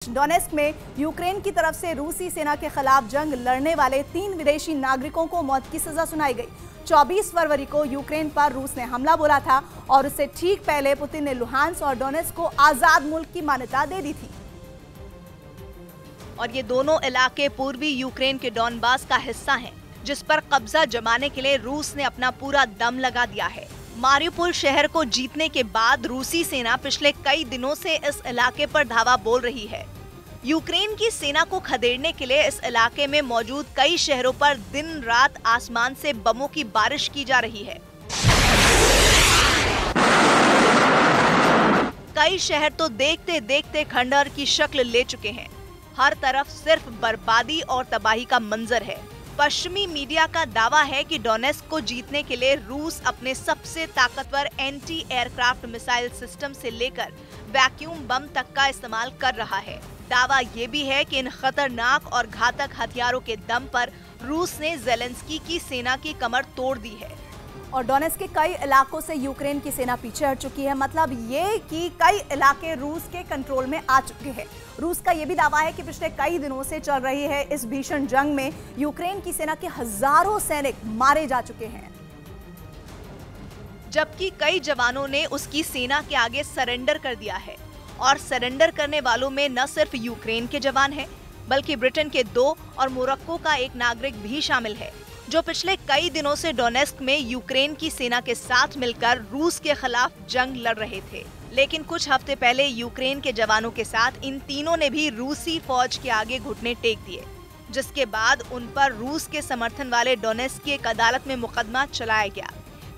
Donetsk में Ukraine की तरफ से रूसी सेना के खिलाफ जंग लड़ने वाले 3 विदेशी नागरिकों को मौत की सजा सुनाई गई। 24 फरवरी को यूक्रेन पर रूस ने हमला बोला था और उससे ठीक पहले पुतिन ने लुहांस और डोनेस्क को आजाद मुल्क की मान्यता दे दी थी। और ये दोनों इलाके पूर्वी यूक्रेन के डॉनबास का हिस्सा हैं, जिस पर कब्जा जमाने के लिए रूस ने अपना पूरा दम लगा दिया है। मारिउपोल शहर को जीतने के बाद रूसी सेना पिछले कई दिनों से इस इलाके पर धावा बोल रही है। यूक्रेन की सेना को खदेड़ने के लिए इस इलाके में मौजूद कई शहरों पर दिन रात आसमान से बमों की बारिश की जा रही है। कई शहर तो देखते देखते खंडहर की शक्ल ले चुके हैं। हर तरफ सिर्फ बर्बादी और तबाही का मंजर है। पश्चिमी मीडिया का दावा है कि डोनेस्क को जीतने के लिए रूस अपने सबसे ताकतवर एंटी एयरक्राफ्ट मिसाइल सिस्टम से लेकर वैक्यूम बम तक का इस्तेमाल कर रहा है। दावा ये भी है कि इन खतरनाक और घातक हथियारों के दम पर रूस ने ज़ेलेंस्की की सेना की कमर तोड़ दी है। और डोनेस्क के कई इलाकों से यूक्रेन की सेना पीछे हट चुकी है। मतलब ये कि कई इलाके रूस के कंट्रोल में आ चुके हैं। रूस का ये भी दावा है कि पिछले कई दिनों से चल रही है इस भीषण जंग में यूक्रेन की सेना के हजारों सैनिक मारे जा चुके हैं, जबकि कई जवानों ने उसकी सेना के आगे सरेंडर कर दिया है। और सरेंडर करने वालों में न सिर्फ यूक्रेन के जवान हैं, बल्कि ब्रिटेन के 2 और मोरक्को का एक नागरिक भी शामिल है, जो पिछले कई दिनों से डोनेस्क में यूक्रेन की सेना के साथ मिलकर रूस के खिलाफ जंग लड़ रहे थे। लेकिन कुछ हफ्ते पहले यूक्रेन के जवानों के साथ इन तीनों ने भी रूसी फौज के आगे घुटने टेक दिए, जिसके बाद उन पर रूस के समर्थन वाले डोनेस्क की एक अदालत में मुकदमा चलाया गया।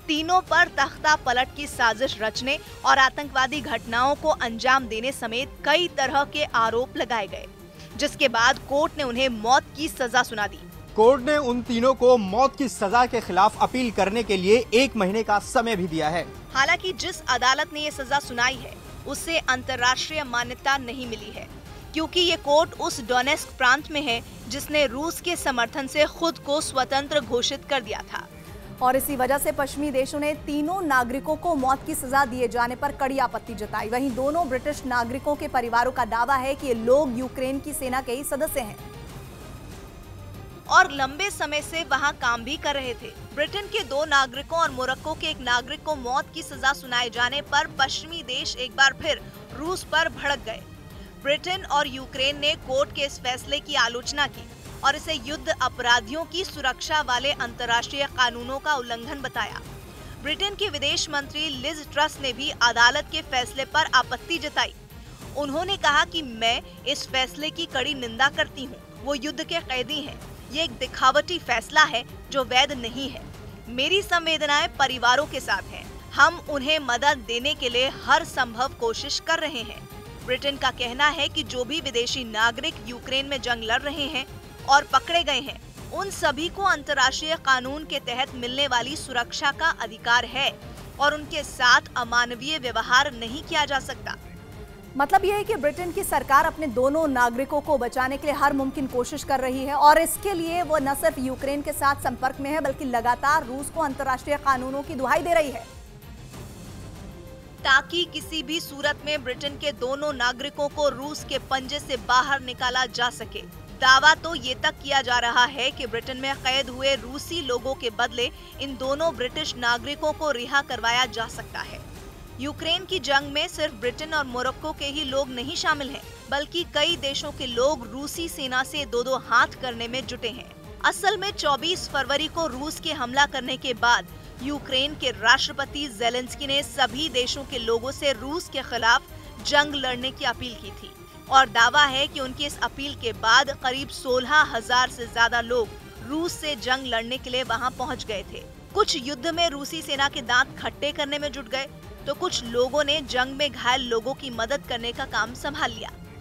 तीनों पर तख्ता पलट की साजिश रचने और आतंकवादी घटनाओं को अंजाम देने समेत कई तरह के आरोप लगाए गए, जिसके बाद कोर्ट ने उन्हें मौत की सजा सुना दी। कोर्ट ने उन तीनों को मौत की सजा के खिलाफ अपील करने के लिए 1 महीने का समय भी दिया है। हालांकि जिस अदालत ने ये सजा सुनाई है उससे अंतर्राष्ट्रीय मान्यता नहीं मिली है, क्योंकि ये कोर्ट उस डोनेस्क प्रांत में है जिसने रूस के समर्थन से खुद को स्वतंत्र घोषित कर दिया था। और इसी वजह से पश्चिमी देशों ने तीनों नागरिकों को मौत की सजा दिए जाने पर कड़ी आपत्ति जताई। वहीं दोनों ब्रिटिश नागरिकों के परिवारों का दावा है कि ये लोग यूक्रेन की सेना के ही सदस्य हैं और लंबे समय से वहां काम भी कर रहे थे। ब्रिटेन के 2 नागरिकों और मोरक्को के एक नागरिक को मौत की सजा सुनाए जाने पर पश्चिमी देश एक बार फिर रूस पर भड़क गए। ब्रिटेन और यूक्रेन ने कोर्ट के इस फैसले की आलोचना की और इसे युद्ध अपराधियों की सुरक्षा वाले अंतर्राष्ट्रीय कानूनों का उल्लंघन बताया। ब्रिटेन के विदेश मंत्री लिज ट्रस ने भी अदालत के फैसले पर आपत्ति जताई। उन्होंने कहा कि मैं इस फैसले की कड़ी निंदा करती हूँ। वो युद्ध के कैदी हैं। ये एक दिखावटी फैसला है जो वैध नहीं है। मेरी संवेदनाएं परिवारों के साथ हैं। हम उन्हें मदद देने के लिए हर संभव कोशिश कर रहे हैं। ब्रिटेन का कहना है कि जो भी विदेशी नागरिक यूक्रेन में जंग लड़ रहे हैं और पकड़े गए हैं, उन सभी को अंतर्राष्ट्रीय कानून के तहत मिलने वाली सुरक्षा का अधिकार है और उनके साथ अमानवीय व्यवहार नहीं किया जा सकता। मतलब यह है कि ब्रिटेन की सरकार अपने दोनों नागरिकों को बचाने के लिए हर मुमकिन कोशिश कर रही है और इसके लिए वो न सिर्फ यूक्रेन के साथ संपर्क में है, बल्कि लगातार रूस को अंतर्राष्ट्रीय कानूनों की दुहाई दे रही है, ताकि किसी भी सूरत में ब्रिटेन के दोनों नागरिकों को रूस के पंजे से बाहर निकाला जा सके। दावा तो ये तक किया जा रहा है कि ब्रिटेन में कैद हुए रूसी लोगों के बदले इन दोनों ब्रिटिश नागरिकों को रिहा करवाया जा सकता है। यूक्रेन की जंग में सिर्फ ब्रिटेन और मोरक्को के ही लोग नहीं शामिल हैं, बल्कि कई देशों के लोग रूसी सेना से 2-2 हाथ करने में जुटे हैं। असल में 24 फरवरी को रूस के हमला करने के बाद यूक्रेन के राष्ट्रपति ज़ेलेंस्की ने सभी देशों के लोगों से रूस के खिलाफ जंग लड़ने की अपील की थी और दावा है कि उनकी इस अपील के बाद करीब 16,000 से ज्यादा लोग रूस से जंग लड़ने के लिए वहां पहुंच गए थे। कुछ युद्ध में रूसी सेना के दांत खट्टे करने में जुट गए, तो कुछ लोगों ने जंग में घायल लोगों की मदद करने का काम संभाल लिया।